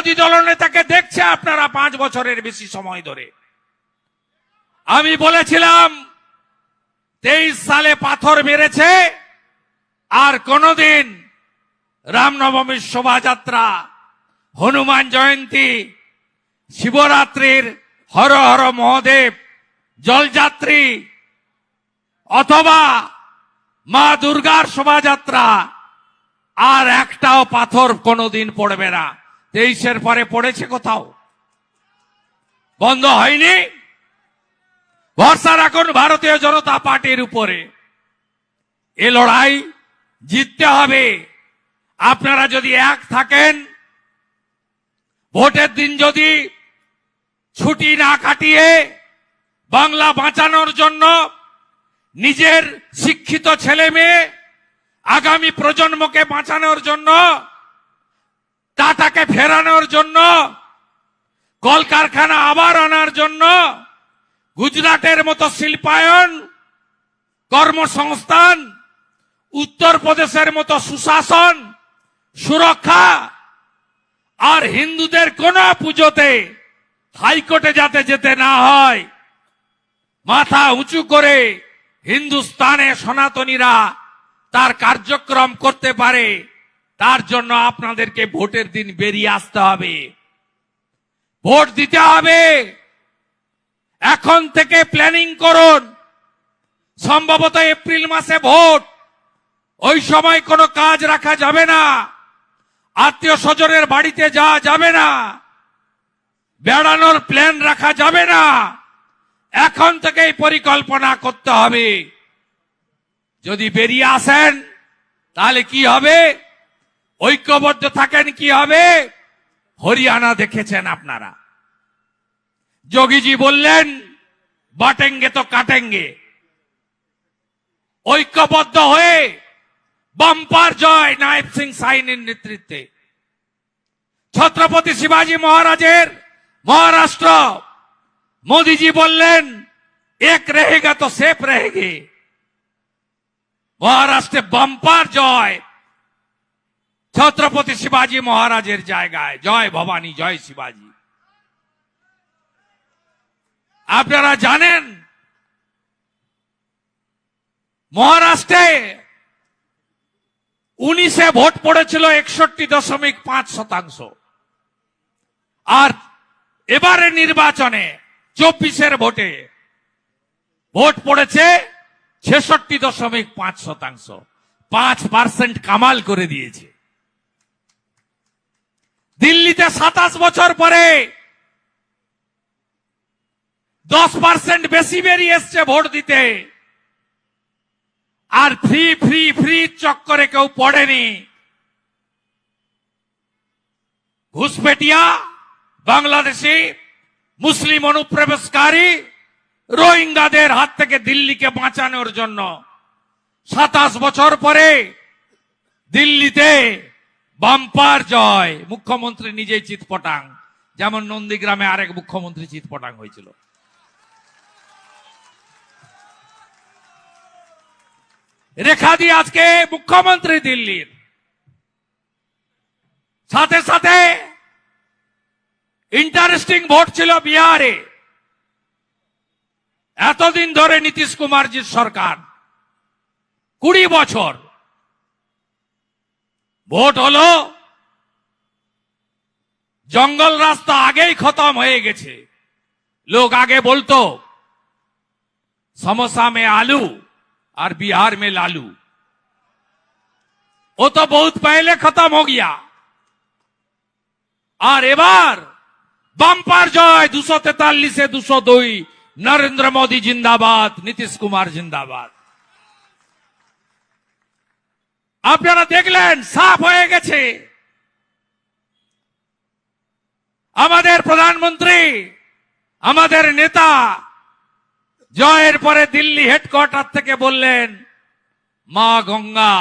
বিরোধী দলনেতাকে দেখছে আপনারা 5 বছরের বেশি সময় ধরে। আমি বলেছিলাম 23 সালে পাথর মেরেছে, আর কোনদিন রামনবমীর শোভাযাত্রা, হনুমান জয়ন্তী, শিবরাত্রির হর হর মহাদেব জলযাত্রী অথবা মা দুর্গার শোভাযাত্রা আর একটাও পাথর কোনদিন পড়বে না। 23-এর পরে পড়েছে কোথাও? বন্ধ হয়নি। ভরসা রাখুন ভারতীয় জনতা পার্টির উপরে। এ লড়াই জিততে হবে। আপনারা যদি এক থাকেন, ভোটের দিন যদি ছুটি না কাটিয়ে বাংলা বাঁচানোর জন্য, নিজের শিক্ষিত ছেলে মেয়ে আগামী প্রজন্মকে বাঁচানোর জন্য, টাটাকে ফেরানোর জন্য, কলকারখানা আবার আনার জন্য, গুজরাটের মতো শিল্পায়ন, কর্মসংস্থান, উত্তরপ্রদেশের মতো সুশাসন, সুরক্ষা, আর হিন্দুদের কোন পুজোতে হাইকোর্টে যাতে যেতে না হয়, মাথা উঁচু করে হিন্দুস্তানে সনাতনীরা তার কার্যক্রম করতে পারে, তার জন্য আপনাদেরকে ভোটের দিন বেরিয়ে আসতে হবে, ভোট দিতে হবে। এখন থেকে প্ল্যানিং করুন। সম্ভবত এপ্রিল মাসে ভোট, ওই সময় কোনো কাজ রাখা যাবে না, আত্মীয় স্বজনের বাড়িতে যাওয়া যাবে না, বেড়ানোর প্ল্যান রাখা যাবে না। এখন থেকেই পরিকল্পনা করতে হবে। যদি বেরিয়ে আসেন তাহলে কি হবে? ঐক্যবদ্ধ থাকেন কি হবে? হরিয়ানা দেখেছেন আপনারা, যোগীজি বললেন বাটেঙ্গে তো কাটেঙ্গে। ঐক্যবদ্ধ হয়ে বাম্পার জয় নায়েব সিং সাইনের নেতৃত্বে। ছত্রপতি শিবাজী মহারাজের মহারাষ্ট্র, মোদীজি বললেন এক রহেগা তো সেফ রহেগে। মহারাষ্ট্রে বাম্পার জয় ছত্রপতি শিবাজী মহারাজের জায়গায়। জয় ভবানী, জয় শিবাজী। আপনারা জানেন মহারাষ্ট্রে 19-এ ভোট পড়েছিল 61.5%, আর এবারে নির্বাচনে 24-এর ভোটে ভোট পড়েছে 66.5%। 5% কামাল করে দিয়েছে। দিল্লিতে 27 বছর পরে 10% বেশি বেরিয়ে এসছে ভোট দিতে, আর ফ্রি ফ্রি ফ্রি চক্করে কেউ পড়েনি। ঘুষপেটিয়া, বাংলাদেশি মুসলিম অনুপ্রবেশকারী রোহিঙ্গাদের হাত থেকে দিল্লিকে বাঁচানোর জন্য 27 বছর পরে দিল্লিতে বাম্পার জয়। মুখ্যমন্ত্রী নিজেই চিৎপটাং, যেমন নন্দীগ্রামে আরেক মুখ্যমন্ত্রী চিৎপটাং হয়েছিল। রেখা দিয়ে আজকে মুখ্যমন্ত্রী দিল্লির, সাথে সাথে ইন্টারেস্টিং ভোট ছিল বিহারে। এতদিন ধরে নীতিশ কুমারজির সরকার, 20 বছর ভোট হলো, জঙ্গল রাস্তা আগেই খতম হয়ে গেছে। লোক আগে বলতো समोसा में आलू और बिहार में लालू, वो तो बहुत पहले खत्म हो गया। और एबार बम्पर जय 243 से 202, नरेंद्र मोदी जिंदाबाद, नीतीश कुमार जिंदाबाद। আপনারা দেখলেন সাফ হয়ে গেছে। আমাদের প্রধানমন্ত্রী, আমাদের নেতা জয়ের পরে দিল্লি হেডকোয়ার্টার থেকে বললেন মা গঙ্গা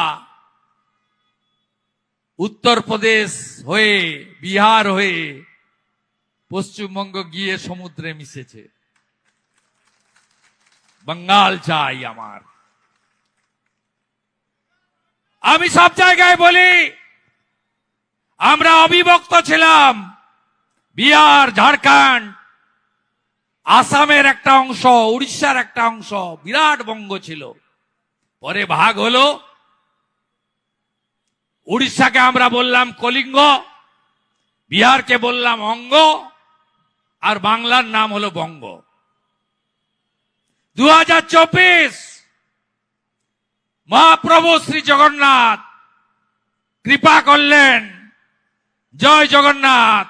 উত্তরপ্রদেশ হয়ে, বিহার হয়ে পশ্চিমবঙ্গ গিয়ে সমুদ্রে মিশেছে। বাঙ্গাল চাই আমার। আমি সব জায়গায় বলি আমরা অবিভক্ত ছিলাম, বিহার, ঝাড়খণ্ড, আসামের একটা অংশ, উড়িষ্যার একটা অংশ, বিরাট বঙ্গ ছিল। পরে ভাগ হলো। উড়িষ্যাকে আমরা বললাম কলিঙ্গ, বিহারকে বললাম অঙ্গ, আর বাংলার নাম হলো বঙ্গ। 2024 মহাপ্রভু শ্রী জগন্নাথ কৃপা করলেন, জয় জগন্নাথ,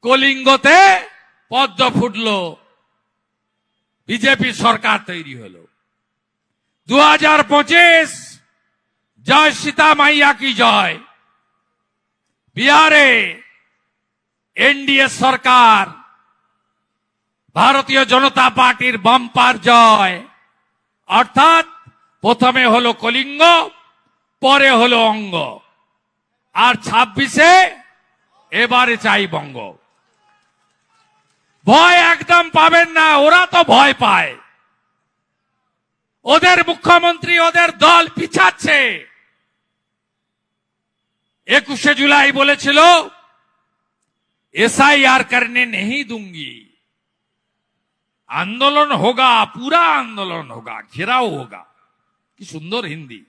কলিঙ্গতে পদ্ম ফুটল, বিজেপি সরকার তৈরি হলো। 2025 জয় সীতা মাইয়া কি জয়, বিহারে এনডিএ সরকার, ভারতীয় জনতা পার্টির বাম্পার জয়। অর্থাৎ প্রথমে হলো কলিঙ্গ, পরে হলো অঙ্গ, আর 26-এ এবারে চাই বঙ্গ। ভয় একদম পাবেন না, ওরা তো ভয় পায়। ওদের মুখ্যমন্ত্রী ওদের দল পিছাচ্ছে। 21 जुलाई বলেছিল एसआईआर करने नहीं दूंगी, आंदोलन होगा, पूरा आंदोलन होगा, घेराव होगा। कि सुंदर हिंदी।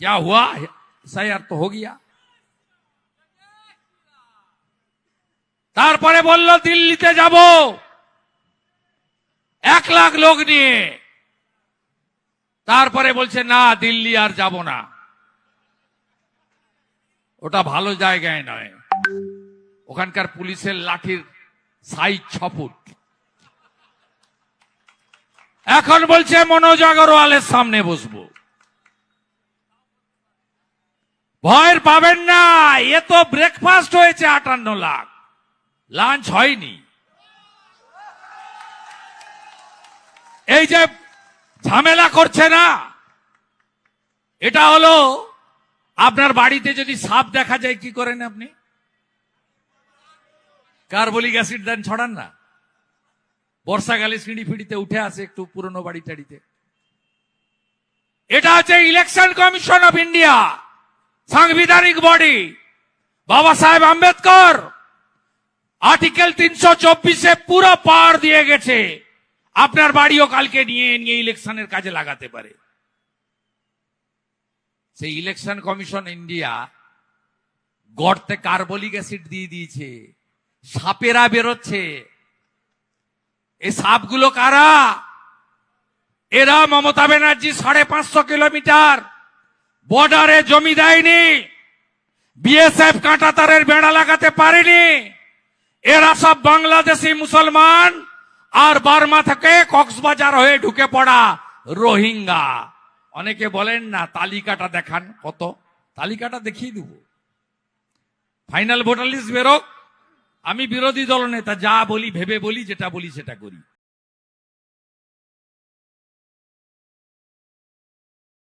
क्या हुआ? एसआईआर तो हो गया। তারপরে বলল দিল্লিতে যাব 1 লাখ লোক নিয়ে। তারপরে বলছে না, দিল্লি আর যাব না, ওটা ভালো জায়গায় নয়, ওখানকার পুলিশের লাঠির সাইজ 6 ফুট। এখন বলছে মনোজ আগরওয়ালের সামনে বসবো। ভয়ের পাবেন না, এ তো ব্রেকফাস্ট হয়েছে 58 লাখ, লাঞ্চ হয়নি। এই যে ঝামেলা করছে না, এটা হলো আপনার বাড়িতে যদি সাপ দেখা যায় কি করেন আপনি? কার্বলিক অ্যাসিড দেন, ছড়ান না? বর্ষাকালে সিঁড়ি ফিড়িতে উঠে আসে একটু পুরনো বাড়ি টাড়িতে। এটা হচ্ছে ইলেকশন কমিশন অফ ইন্ডিয়া, সাংবিধানিক বডি। বাবা সাহেব আম্বেদকর আর্টিকেল 324-এ পুরো পাওয়ার দিয়ে গেছে, আপনার বাড়িও কালকে নিয়ে নিয়ে ইলেকশনের কাজে লাগাতে পারে। সেই ইলেকশন কমিশন ইন্ডিয়া গর্তে কার্বলিক অ্যাসিড দিয়ে দিয়েছে, সাপেরা বেরোচ্ছে। এই সাপগুলো কারা? এরা মমতা ব্যানার্জি 550 কিলোমিটার বর্ডারে জমি দেয়নি, বিএসএফ কাঁটাতারের বেড়া লাগাতে পারেনি। এরা সব বাংলাদেশি মুসলমান আর বার্মা থেকে কক্সবাজার হয়ে ঢুকে পড়া রোহিঙ্গা। অনেকে বলেন না তালিকাটা দেখান, কত তালিকাটা দেখিয়ে দেব। ফাইনাল ভোটার লিস্ট বেরোক, আমি বিরোধী দল নেতা, যা বলি ভেবে বলি, যেটা বলি সেটা করি।